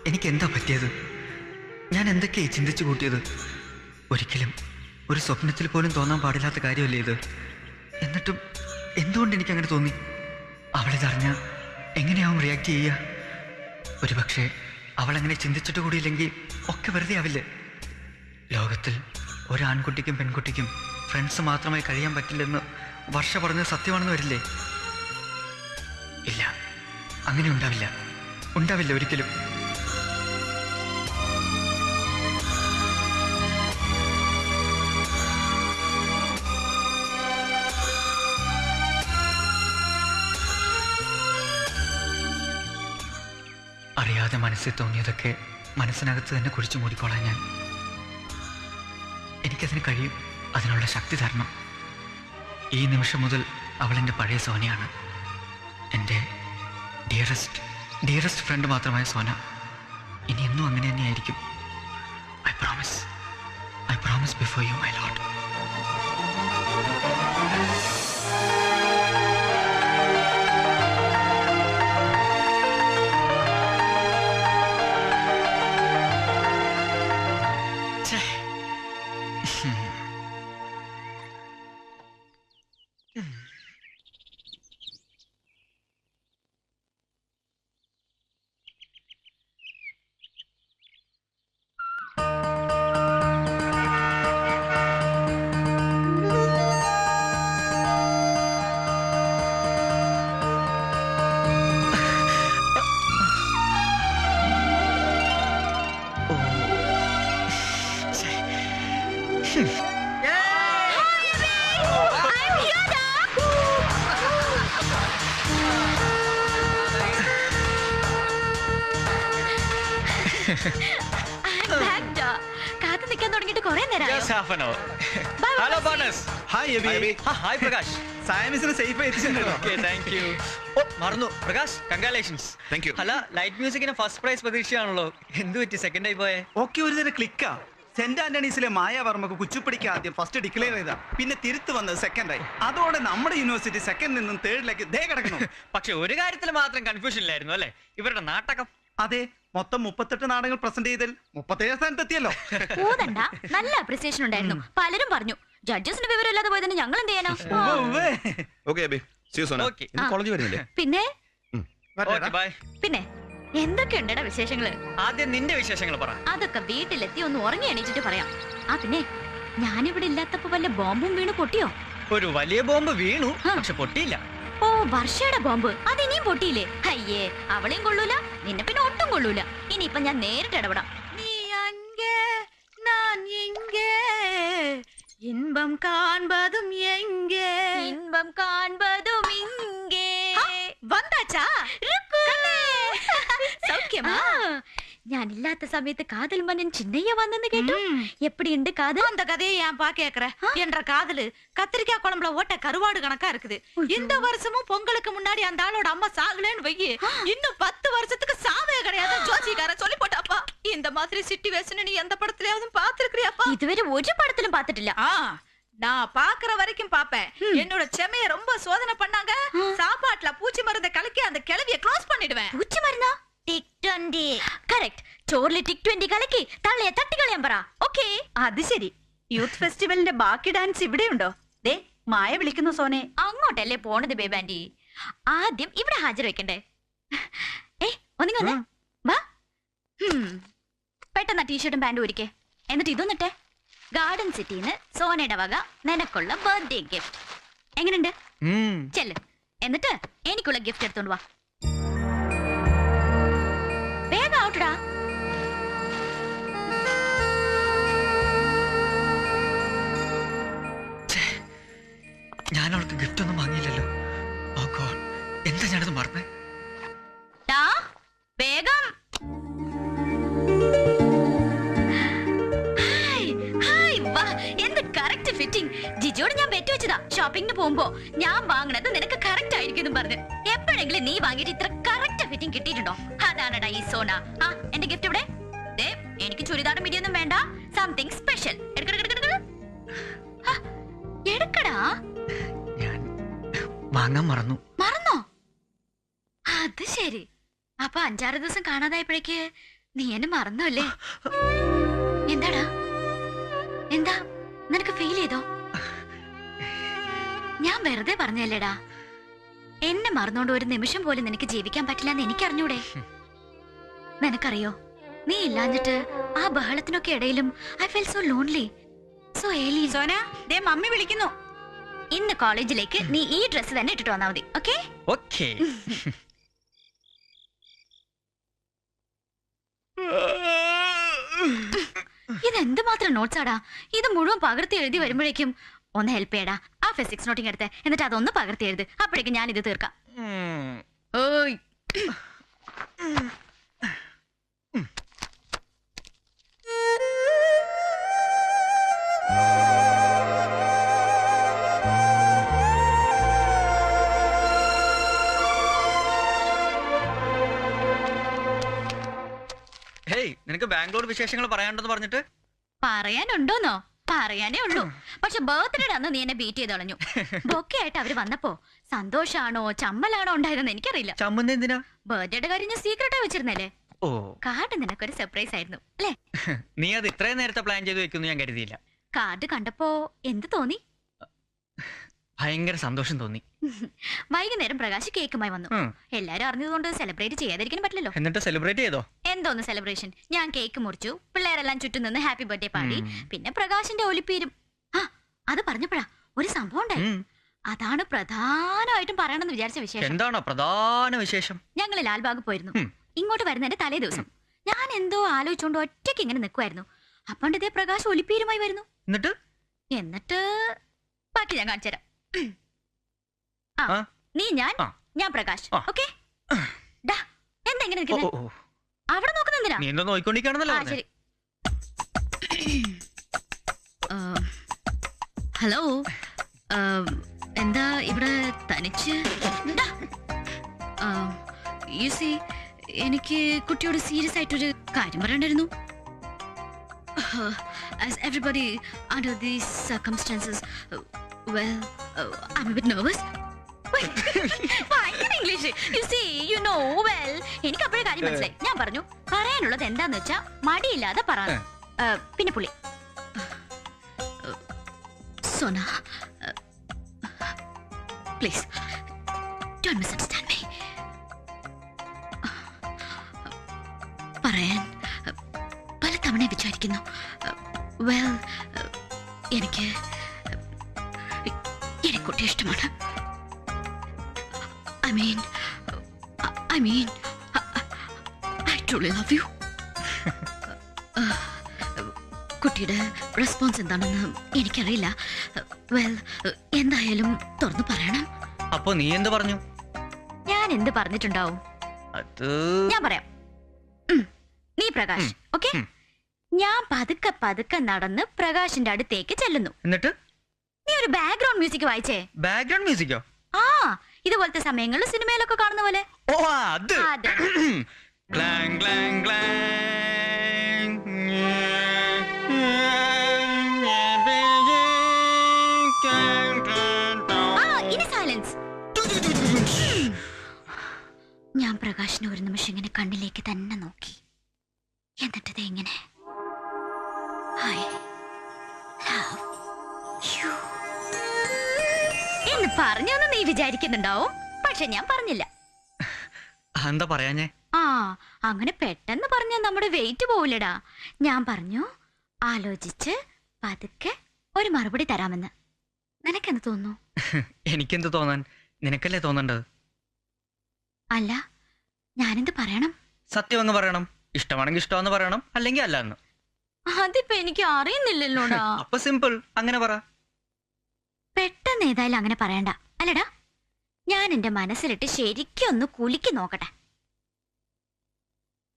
എനിക്ക് എന്താ പറ്റിയത്? ഞാൻ എന്തൊക്കെയായി ചിന്തിച്ചു കൂട്ടിയത്? ഒരിക്കലും ഒരു സ്വപ്നത്തിൽ പോലും തോന്നാൻ പാടില്ലാത്ത കാര്യമല്ലേ ഇത്? എന്നിട്ടും എന്തുകൊണ്ട് എനിക്കങ്ങനെ തോന്നി? അവളിതറിഞ്ഞാൽ എങ്ങനെയാവും റിയാക്ട് ചെയ്യുക? ഒരുപക്ഷെ അവളങ്ങനെ ചിന്തിച്ചിട്ട് കൂടിയില്ലെങ്കിൽ ഒക്കെ വെറുതെ ആവില്ലേ? ലോകത്തിൽ ഒരാൺകുട്ടിക്കും പെൺകുട്ടിക്കും ഫ്രണ്ട്സ് മാത്രമായി കഴിയാൻ പറ്റില്ലെന്ന് വർഷ പറഞ്ഞത് സത്യമാണെന്ന് വരില്ലേ? ഇല്ല, അങ്ങനെ ഉണ്ടാവില്ല, ഉണ്ടാവില്ല ഒരിക്കലും. അറിയാതെ മനസ്സിൽ തോന്നിയതൊക്കെ മനസ്സിനകത്ത് തന്നെ കുഴിച്ചു മൂടിക്കോളാൻ ഞാൻ. എനിക്കതിന് കഴിയും. അതിനുള്ള ശക്തി തരണം. ഈ നിമിഷം മുതൽ അവൾ എൻ്റെ പഴയ സോനയാണ്. എൻ്റെ ഡിയറസ്റ്റ് ഫ്രണ്ട് മാത്രമായ സോന ഇനി എന്നും അങ്ങനെ തന്നെയായിരിക്കും. I promise before you my lord. കാത്തു നിൽക്കാൻ തുടങ്ങിയിട്ട് കുറെ നേരം. Hello bonus. Hi Abi. Hi Prakash. സായമിസിനെ സേഫ് ആയി എത്തിച്ചിട്ടുണ്ടല്ലോ. Okay, thank you. ഓ മറന്നു പ്രകാശ്, കൺഗ്രാറ്റുലേഷൻസ്. Thank you. അല്ല, ലൈറ്റ് മ്യൂസിക്കിന് ഫസ്റ്റ് പ്രൈസ് പ്രതീക്ഷയാണല്ലോ, എന്ത് പറ്റി സെക്കൻഡ് ആയി പോയെ? ഓക്കെ, ഒരു തരം ക്ലിക്കാ. സെന്റ് ആന്റണീസിലെ മായാവർമ്മക്ക് കുച്ചിപ്പിടിക്ക് ആദ്യം ഫസ്റ്റ് ഡിക്ലെയർ ചെയ്താ, പിന്നെ തിരുത്തു വന്നത് സെക്കൻഡായി. അതോടെ നമ്മുടെ യൂണിവേഴ്സിറ്റി സെക്കൻഡ് നിന്നും തേർഡിലേക്ക് ദേ കിടക്കണം. പക്ഷെ ഒരു കാര്യത്തിൽ മാത്രം കൺഫ്യൂഷൻ ഇല്ലായിരുന്നു അല്ലേ, ഇവരുടെ നാട്ടകം. അതെ, മൊത്തം 38 നാടകങ്ങൾ പ്രസന്റ് ചെയ്തതിൽ 37 സ്ഥാനത്തെത്തിയല്ലോ. ഊതണ്ട, നല്ല അപ്രിസിയേഷൻ ഉണ്ടായിരുന്നു. പലരും പറഞ്ഞു ജഡ്ജസിന് വിവരമില്ലാതെ പോയതിന് ഞങ്ങൾ എന്ത് ചെയ്യാനാ? Okay Abi, see you Sona. Okay, college വരുന്നില്ലേ? പിന്നെ ഓക്കേ ബൈ. പിന്നെ എന്തൊക്കെയുണ്ടടാ വിശേഷങ്ങള്? ആദ്യം നിന്റെ വിശേഷങ്ങൾ പറ. അതൊക്കെ വീട്ടിലെത്തി ഒന്ന് ഉറങ്ങി എണീച്ചിട്ട് പറയാം. ആ പിന്നെ ഞാനിവിടെ ഇല്ലാത്തപ്പോ വല്ല ബോംബും വീണ് പൊട്ടിയോ? ഒരു വലിയ ബോംബ് വീണു, പക്ഷെ പൊട്ടിയില്ല. ഓ, വർഷയുടെ ബോംബ് അതിനിയും പൊട്ടിയില്ലേ? അയ്യേ, അവളെയും കൊള്ളൂല, നിന്നെ പിന്നെ ഒട്ടും കൊള്ളൂല. ഇനിയിപ്പൊ ഞാൻ നേരിട്ട് ഇടപെടാം. നീ അங்கே ഞാൻ ഇங்கே ഇൻപം കാൺപതും എங்கே ഇൻപം കാൺപതും ഇங்கே വന്നാച്ചാ സൗഖ്യമാ? ഞാനില്ലാത്ത സമയത്ത് കാതൽ മന്നൻ ചിന്നയ്യ വന്നെന്ന് കേട്ടു. എപ്പടിയുണ്ട് കാതൽ? அந்த கதையை ஏன் பா கேக்குற? என்ற காதலு கத்திரிக்காய் குழம்புல ஓட்ட கருவாடு கணக்கா இருக்குது. இந்த வருஷமும் பொங்கலுக்கு முன்னாடி அந்த ஆளோட அம்மா சாகலன்னு வையி, இன்னும் 10 வருஷத்துக்கு சாவே கிடையாது ஜோசிக்கார சொல்லி போட்டாப்பா. இந்த மாதிரி சிச்சுவேஷன் நீ எந்த படத்துலயாவது பாத்துருக்கிறியாப்பா? ഇതുവരെ ഒരു പടത്തിലും പാത്തിട്ടില്ല. நான் பாக்குற வரைக்கும் பாப்பேன். என்னோட செமைய ரொம்ப சோதனை பண்ணாங்க. சாப்பாட்டுல பூச்சி மருந்தை கலக்கி அந்த கிளவிய க்ளோஸ் பண்ணிடுவேன். പൂച്ച മരുന്നാ? ടിക് 20 കറക്റ്റ്. ചോറിലെ ടിക് 20 കലക്കി തള്ളയെ തട്ടിക്കളയാൻ പറ. ഓക്കേ, അത് ശരി. യൂത്ത് ഫെസ്റ്റിവലിന്റെ ബാക്കി ഡാൻസ് ഇവിടെയുണ്ടോ? ദേ മായ വിളിക്കുന്നു സോനെ. അങ്ങോട്ടല്ലേ പോണത് ബേബാൻഡി? ആദ്യം ഇവിടെ ഹാജർ വെക്കണ്ടേ? ഒന്നിങ്ങ വന്നേ, വാ. പെട്ടെന്ന് ടീഷർട്ടും പാൻറ്റും ഒരുക്കേ. എന്നിട്ട് ഇതൊന്നിട്ടെ. ഗാർഡൻ സിറ്റിന്ന് സോനയുടെ വക നിനക്കുള്ള ബർത്ത്ഡേ ഗിഫ്റ്റ്. എങ്ങനെയുണ്ട്? ചെല്ല്, എന്നിട്ട് എനിക്കുള്ള ഗിഫ്റ്റ് എടുത്തോണ്ട് വാ. വേഗം ഔട്ടടാ. ഞാൻ അവൾക്ക് ഗിഫ്റ്റ് ഒന്നും വാങ്ങിയില്ലല്ലോ. ഓ ഗോഡ്, എന്താ ഞാനത് മറന്നേ? വേഗം. എന്ത് കറക്റ്റ് ഫിറ്റിംഗ്. ജിജോട് ഞാൻ ബെറ്റ് വെച്ചതാ, ഷോപ്പിംഗിന് പോകുമ്പോ ഞാൻ വാങ്ങണത് നിനക്ക് കറക്റ്റ് ആയിരിക്കും പറഞ്ഞു. എപ്പോഴെങ്കിലും നീ വാങ്ങിയിട്ട് ഇത്ര കറക്റ്റ് ഫിറ്റിംഗ് കിട്ടിയിട്ടുണ്ടോ? അതാണടാ ഈ സോന. ആ, എന്റെ ഗിഫ്റ്റ് ഇവിടെ. എനിക്ക് ചുരിദാറും മിടിയൊന്നും വേണ്ട, സംതിങ് സ്പെഷ്യൽ. എടുക്കടാ. ഞാൻ വാങ്ങാൻ മറന്നോ? അത് ശരി. അപ്പൊ 5-6 ദിവസം കാണാതായപ്പോഴേക്ക് നീ എന്നെ മറന്നല്ലേ? എന്താടാ? എന്താ നിനക്ക് ഫീൽ ചെയ്തോ? ഞാൻ വെറുതെ പറഞ്ഞല്ലേടാ. എന്നെ മറന്നോണ്ട് ഒരു നിമിഷം പോലും നിനക്ക് ജീവിക്കാൻ പറ്റില്ല എന്ന് എനിക്കറിഞ്ഞൂടെ? നിനക്കറിയോ, നീ ഇല്ലാഞ്ഞിട്ട് ആ ബഹളത്തിനൊക്കെ ഇടയിലും I feel so lonely, so alien. Sona, they mummy വിളിക്കുന്നു. ഇന്ന് കോളേജിലേക്ക് നീ ഈ ഡ്രസ്സ് തന്നെ ഇട്ടിട്ട് വന്നാ മതി, ഓക്കേ? ഓക്കേ. ഇതെന്ത് മാത്രം നോട്ട്സ് ആടാ? ഇത് മുഴുവൻ പകർത്തി എഴുതി വരുമ്പോഴേക്കും ഒന്ന് ഹെൽപ്പ് ചെയ്യടാ. ആ ഫിസിക്സ് നോട്ടിങ് എടുത്ത് എന്നിട്ട് അതൊന്ന് പകർത്തി എഴുത്. അപ്പോഴേക്കും ഞാൻ ഇത് തീർക്കാം. ഓയ്, ഹേയ്, നിനക്ക് ബാംഗ്ലൂർ വിശേഷങ്ങൾ പറയാനുണ്ടെന്ന് പറഞ്ഞിട്ട്? പറയാനുണ്ടോന്നോ? പറയാനേ ഉള്ളൂ. പക്ഷെ ബർത്ത്ഡേ അന്ന് നീ എന്നെ ബീറ്റ് ചെയ്ത് കളഞ്ഞു. ബൊക്കെ ആയിട്ട് അവര് വന്നപ്പോ സന്തോഷാണോ ചമ്മലാണോ ഉണ്ടായതെന്ന് എനിക്കറിയില്ല. ചമ്മുന്ന എന്തിനാ? ബർത്ത്ഡേയുടെ കാര്യം ഞാൻ സീക്രട്ടായി വെച്ചിരുന്നല്ലേ. ഓ, കാർഡ് നിനക്കൊരു സർപ്രൈസ് ആയിരുന്നു അല്ലേ? നീ അത് ഇത്രയും നേരത്തെ പ്ലാൻ ചെയ്ത് വെക്കുന്നു ഞാൻ കരുതിയില്ല. കാർഡ് കണ്ടപ്പോ എന്ത് തോന്നി? ഭയങ്കര സന്തോഷം തോന്നി. വൈകുന്നേരം പ്രകാശ് കേക്കുമായി വന്നു. എല്ലാരും അറിഞ്ഞതുകൊണ്ട് സെലിബ്രേറ്റ് ചെയ്യാതിരിക്കാൻ പറ്റില്ലല്ലോ. എന്നിട്ട് സെലിബ്രേറ്റ് ചെയ്തോ? എന്തോന്ന് സെലിബ്രേഷൻ? ഞാൻ കേക്ക് മുറിച്ചു, പിള്ളേരെല്ലാം ചുറ്റും നിന്ന് ഹാപ്പി ബർത്ത്ഡേ പാടി, പിന്നെ പ്രകാശിന്റെ ഒലിപ്പീരും. ആ, അത് പറഞ്ഞപ്പോഴാ ഒരു സംഭവം ഉണ്ടായി. അതാണ് പ്രധാനമായിട്ടും പറയണമെന്ന് വിചാരിച്ച വിശേഷം. എന്താണോ പ്രധാന വിശേഷം? ഞങ്ങൾ ലാൽബാഗ് പോയിരുന്നു. ഇങ്ങോട്ട് വരുന്നതിന്റെ തലേ ദിവസം ഞാൻ എന്തോ ആലോചിച്ചോണ്ട് ഒറ്റയ്ക്ക് ഇങ്ങനെ നിൽക്കുമായിരുന്നു. അപ്പോണ്ട് ഇതേ പ്രകാശ് ഒലിപ്പീരുമായി വരുന്നു. എന്നിട്ട് ബാക്കി ഞാൻ കാണിച്ചു തരാം. നീ ഞാൻ പ്രകാശ്. ഓക്കേ? എന്തെങ്ങനെ അവിടെ നോക്കുന്നെന്തിനാ? നീ എന്തോ നോയിക്കൊണ്ടിരിക്കുകയാണെന്നല്ലോ. ശരി. ഹലോ, എന്താ ഇവിടെ തനിച്ച്? എനിക്ക് കുട്ടിയോട് സീരിയസ് ആയിട്ടൊരു കാര്യം പറയണ്ടായിരുന്നു. As everybody under these circumstances, well, I'm a bit nervous. English you know well. എനിക്ക് അപ്പോഴേ കാര്യം മനസ്സിലായി. ഞാൻ പറഞ്ഞു പറയാനുള്ളത് എന്താന്ന് വെച്ചാ മടിയില്ലാതെ പറയാം. പിന്നെ പുള്ളി Sona, please don't misunderstand me. പറയാൻ പലതവണ വിചാരിക്കുന്നു. വെൽ, എനിക്ക് കുട്ടി ഇഷ്ടമാണ്. I mean, I truly love you. കുട്ടിയുടെ റെസ്പോൺസ് എന്താണെന്ന് എനിക്കറിയില്ല. വെൽ, എന്തായാലും തുറന്നു പറയണം. അപ്പൊ നീ എന്ത് പറഞ്ഞു? ഞാൻ എന്ത് പറഞ്ഞിട്ടുണ്ടാവും? ഞാൻ പറയാം. നീ പ്രകാശ്, ഓക്കെ? ഞാൻ പതുക്കെ പതുക്കെ നടന്ന് പ്രകാശിന്റെ അടുത്തേക്ക് ചെല്ലുന്നു. എന്നിട്ട് നീ ഒരു ബാക്ക്ഗ്രൗണ്ട് മ്യൂസിക് വായിച്ചേ. ബാക്ക്ഗ്രൗണ്ട് മ്യൂസിക്കോ? ആ, ഇതുപോലത്തെ സമയങ്ങളിൽ സിനിമയിലൊക്കെ കാണുന്ന പോലെ. ഓ, അത് ക്ലാങ് ക്ലാങ് ക്ലാങ്. ഇനി സൈലൻസ്. ഞാൻ പ്രകാശിനെ ഒരു നിമിഷം ഇങ്ങനെ കണ്ണിലേക്ക് തന്നെ നോക്കി. എന്നിട്ടത് എങ്ങനെ എന്ന് പറഞ്ഞൊന്നും നീ വിചാരിക്കുന്നുണ്ടാവും. പക്ഷെ ഞാൻ പറഞ്ഞില്ല. എന്താ പറയാഞ്ഞേ? അങ്ങനെ പെട്ടെന്ന് പറഞ്ഞ നമ്മുടെ വെയിറ്റ് പോവില്ലടാ. ഞാൻ പറഞ്ഞു ആലോചിച്ച് പതുക്കെ ഒരു മറുപടി തരാമെന്ന്. നിനക്കെന്ത് തോന്നുന്നു? എനിക്കെന്ത് തോന്നാൻ? നിനക്കല്ലേ തോന്നണ്ടത്? അല്ല, ഞാനെന്ത് പറയണം? സത്യം അങ്ങ് പറയണം. ഇഷ്ടമാണെങ്കിൽ ഇഷ്ടമെന്ന് പറയണം, അല്ലെങ്കിൽ അല്ല എന്ന്. അതിപ്പോ എനിക്ക് അറിയുന്നില്ലല്ലോടാ. അപ്പൊ സിമ്പിൾ, അങ്ങനെ പറ. പെട്ടെന്ന് ഏതായാലും അങ്ങനെ പറയണ്ട, അല്ലടാ. ഞാൻ എന്റെ മനസ്സിലിട്ട് ശരിക്കും ഒന്ന് കുലുക്കി നോക്കട്ടെ.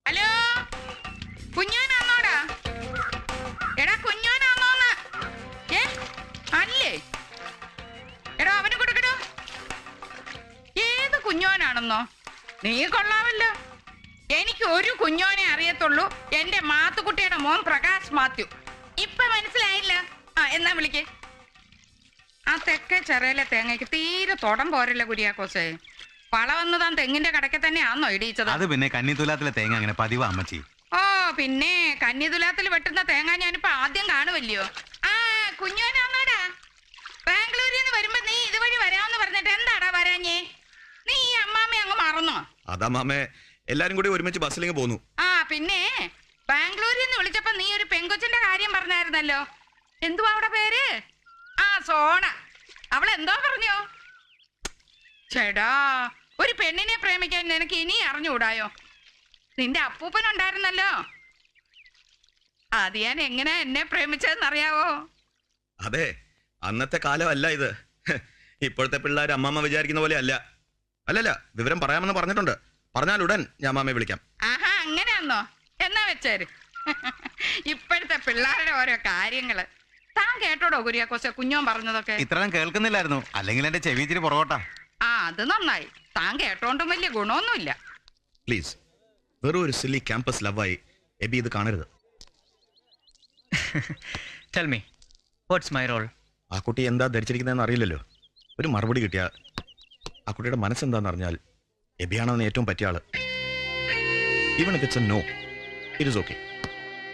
ഹലോ, കുഞ്ഞോനാന്നോടാ? എടാ കുഞ്ഞോനാന്നോന്ന്? അല്ലേ? എടാ അവന് കൊടുക്കടോ. ഏത് കുഞ്ഞോനാണെന്നോ? നീ കൊള്ളാമല്ലോ. എനിക്ക് ഒരു കുഞ്ഞോനെ അറിയത്തുള്ളൂ, എന്റെ മാത്തുക്കുട്ടിയുടെ മോൻ പ്രകാശ് മാത്യു. ഇപ്പൊ മനസ്സിലായില്ല? എന്നാ വിളിക്കേ. ആ തെക്കേ ചെറിയിലെ തേങ്ങയ്ക്ക് തീരെ തൊടം പോരല്ല കുര്യാക്കോസേ. പള വന്ന് താൻ തെങ്ങിന്റെ കടക്കെ തന്നെയാണോ ഇടിയിച്ചത്? അത് പിന്നെ കന്നിത്തുലാത്തിലെ തേങ്ങ അങ്ങനെ പതിവാ അമ്മച്ചി. ഓ, പിന്നെ കന്യതുലാത്തിൽ വെട്ടുന്ന തേങ്ങ ഞാനിപ്പോ ആദ്യം കാണുമല്ലയോ. ആ കുഞ്ഞോനാന്നോടാ, ബാംഗ്ലൂരിൽ നിന്ന് വരുമ്പോ നീ ഇതുവഴി വരാമെന്ന് പറഞ്ഞിട്ട് എന്താടാ വരാഞ്ഞേ? നീ ഈ അമ്മാമ്മ അങ്ങ് മറന്നോ? അതാ മാമേ, എല്ലാരും കൂടി ഒരുമിച്ച് ബസ്സിലേക്ക് പോന്നു. ആ പിന്നെ ബാംഗ്ലൂരിൽ നിന്ന് വിളിച്ചപ്പോ നീ ഒരു പെങ്കൊച്ചിന്റെ കാര്യം പറഞ്ഞായിരുന്നല്ലോ. എന്തുവാ അവിടെ പേര്? ആ സോണ. അവളെന്തോ പറഞ്ഞോ? ചേടാ, ഒരു പെണ്ണിനെ പ്രേമിക്കാൻ നിനക്ക് ഇനി അറിഞ്ഞുകൂടായോ? നിന്റെ അപ്പൂപ്പനുണ്ടായിരുന്നല്ലോ, അത് ഞാൻ എങ്ങനെ എന്നെ പ്രേമിച്ചതെന്നറിയാവോ? അതെ, അന്നത്തെ കാലമല്ല ഇത്. ഇപ്പോഴത്തെ പിള്ളേർ അമ്മമ്മ വിചാരിക്കുന്ന പോലെ അല്ല. അല്ലല്ല, വിവരം പറയാമെന്ന് പറഞ്ഞിട്ടുണ്ട്. പറഞ്ഞാൽ ഉടൻ ഞാൻ മാമയെ വിളിക്കാം. ആഹാ, അങ്ങനെയാന്നോ? എന്നാ വെച്ചേര്. ഇപ്പോഴത്തെ പിള്ളേരുടെ ഓരോ കാര്യങ്ങള് താൻ കേട്ടോടോ കുര്യാക്കോസെ, കുഞ്ഞോൻ പറഞ്ഞതൊക്കെ? ഇത്രയും കേൾക്കുന്നില്ലായിരുന്നു, അല്ലെങ്കിൽ എന്റെ ചെവി ഇച്ചിരി പുറകോട്ടാ. ആ, അത് നന്നായി. താൻ കേട്ടോണ്ടും വലിയ ഗുണമൊന്നുമില്ല. പ്ലീസ്, വെറും ഒരു സില്ലി ക്യാമ്പസ് ലവായി എബി ഇത് കാണരുത്. Tell me, what's my role? ആ കുട്ടി എന്താ ധരിച്ചിരിക്കുന്നതെന്ന് അറിയില്ലല്ലോ. ഒരു മറുപടി കിട്ടിയാൽ ആ കുട്ടിയുടെ മനസ്സെന്താന്ന് അറിഞ്ഞാൽ എബിയാണെന്ന് ഏറ്റവും പറ്റിയ ആള്. Even if it's a no, it is okay.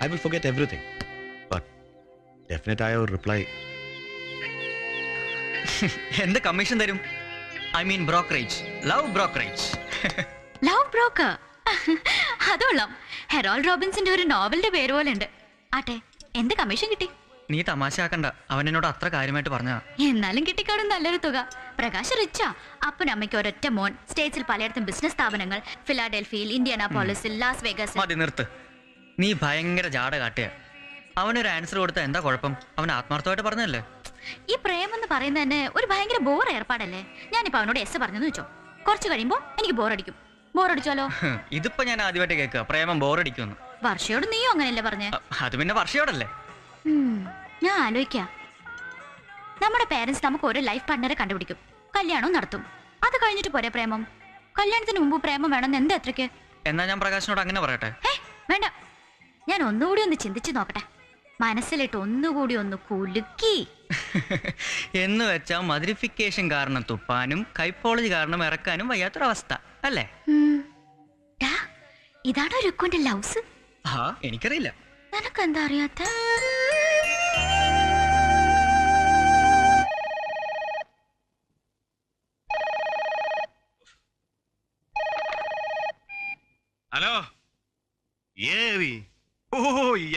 I will forget everything. But definite ആയ ഒരു റിപ്ലൈ. എന്ത് കമ്മീഷൻ തരും? I mean brokerage, love brokerage. Love broker, അതോളാം. ഹെറോൾഡ് റോബിൻസിന്റെ ഒരു നോവലിന്റെ പേര് പോലെ ഉണ്ട്. ആട്ടെ, എന്ത് കമ്മീഷൻ കിട്ടി? നീ തമാശയാക്കണ്ട, അവൻ എന്നോട് അത്ര കാര്യമായിട്ട് പറഞ്ഞാ. എന്നാലും കിട്ടിക്കാടും നല്ലൊരു തുക. പ്രകാശ് റിച്ചാ. അപ്പനും അമ്മയ്ക്ക് ഒരൊറ്റ മോൻ. സ്റ്റേറ്റ്സിൽ പലയിടത്തും ബിസിനസ് സ്ഥാപനങ്ങൾ. ഫിലാഡൽഫിയയിൽ, ഇന്ത്യാനാപോളിസിൽ, ലാസ് വേഗസിൽ. മതി, നിർത്ത്. നീ ഭയങ്കര ജാട കാട്ടുക. അവനൊരു ആൻസർ കൊടുത്ത എന്താ കുഴപ്പം? അവൻ ആത്മാർത്ഥമായിട്ട് പറഞ്ഞല്ലേ. ഈ പ്രേമം എന്ന് പറയുന്നത് തന്നെ ഒരു ഭയങ്കര ബോർ ഏർപ്പാടല്ലേ. ഞാനിപ്പോ അവനോട് എസ് പറഞ്ഞെന്ന് വെച്ചോ, കുറച്ച് കഴിയുമ്പോ എനിക്ക് ബോറടിക്കും. ബോറടിച്ചാലോ? ഇതിപ്പോ ഞാൻ ആദ്യമായിട്ട് കേൾക്കുക പ്രേമം ബോറടിക്കുമെന്ന്. വർഷയോട് നീയും അങ്ങനെയല്ലേ പറഞ്ഞേ? അത് പിന്നെ വർഷയോടല്ലേ. ഞാൻ ആലോചിക്കാം, നമ്മുടെ പേരൻസ് നമുക്ക് ഒരു ലൈഫ് പാർട്ട്ണറെ കണ്ടുപിടിക്കും, കല്യാണവും നടത്തും. അത് കഴിഞ്ഞിട്ട് പോരെ പ്രേമം? കല്യാണത്തിന് മുമ്പ് പ്രേമം വേണമെന്ന് എന്താ എത്രയ്ക്ക്? എന്നാ ഞാൻ പ്രകാശിനോട് അങ്ങനെ പറയട്ടെ? വേണ്ട, ഞാൻ ഒന്നുകൂടി ഒന്ന് ചിന്തിച്ചു നോക്കട്ടെ. മനസ്സിലിട്ട് ഒന്നുകൂടി ഒന്ന് കുലുക്കി. എന്ന് വെച്ചാൽ മദിരിഫിക്കേഷൻ കാരണം തുപ്പാനും കൈപ്പോളജി കാരണം ഇറക്കാനും വയ്യാത്തൊരവസ്ഥ അല്ലേ? ഇതാണോ രുക്കുന്റെ ലൗസ്? ആ, എനിക്കറിയില്ല. നിനക്കെന്താ അറിയാത്ത? ഹലോ, ഏവി. ഓ,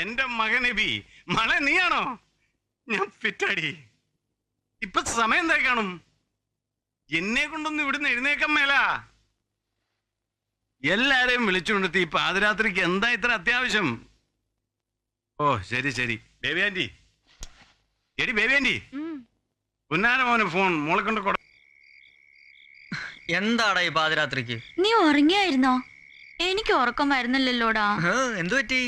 എന്റെ മകൻ എബി. മളെ, നീയാണോ? ഞാൻ ഫിറ്റാടി. ഇപ്പൊ സമയം എന്തായി കാണും? എന്നെ കൊണ്ടൊന്നും ഇവിടുന്ന് എഴുന്നേക്കാൻ മേല. എല്ലാരെയും വിളിച്ചുകൊണ്ടെത്തി ഈ പാതിരാത്രിക്ക് എന്താ ഇത്ര അത്യാവശ്യം? ഓ, ശരി ശരി. ബേബി ആന്റി, എടി ബേബി ആന്റി, പുന്നാര മോനെ ഫോൺ മോളെ കൊണ്ട് കൊടു. എന്താടാ ഈ പാതിരാത്രിക്ക്? നീ ഉറങ്ങിയായിരുന്നോ? എനിക്ക് ഉറക്കം വരുന്നില്ലല്ലോടാ. എന്തു പറ്റി?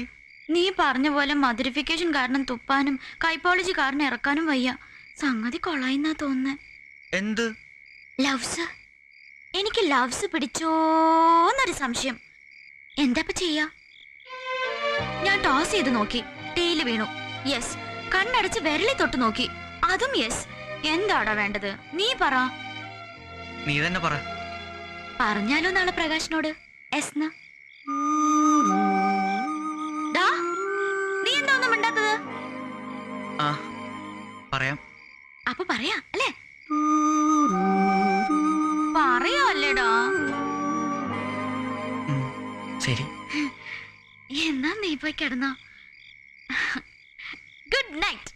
നീ പറഞ്ഞ പോലെ മദിരിഫിക്കേഷൻ കാരണം തുപ്പാനും കൈപ്പോളജി കാരണം ഇറക്കാനും വയ്യ. സംഗതി കൊള്ളായിന്നാ തോന്നുന്നേ. എന്ത്? ലവ്സ്. എനിക്ക് ലവ്സ് പിടിച്ചോന്നൊരു സംശയം. എന്താ ചെയ്യാ? ഞാൻ ടോസ് ചെയ്ത് നോക്കി, ടേയില് വീണു. യെസ്. കണ്ണടച്ച് വിരലി തൊട്ട് നോക്കി, അതും യെസ്. എന്താടാ വേണ്ടത്? നീ പറ. നീ തന്നെ പറ. പറഞ്ഞാലോ നാളെ പ്രകാശിനോട് എസ് ന്ന്? നീ എന്താ ഒന്നും മിണ്ടാത്തത്? ആ, പറയാം. അപ്പൊ പറയാ അല്ലേ? പറയാ അല്ലേടാ? ശരി. എന്നാ നീ പോയി കിടന്നോ. Good night.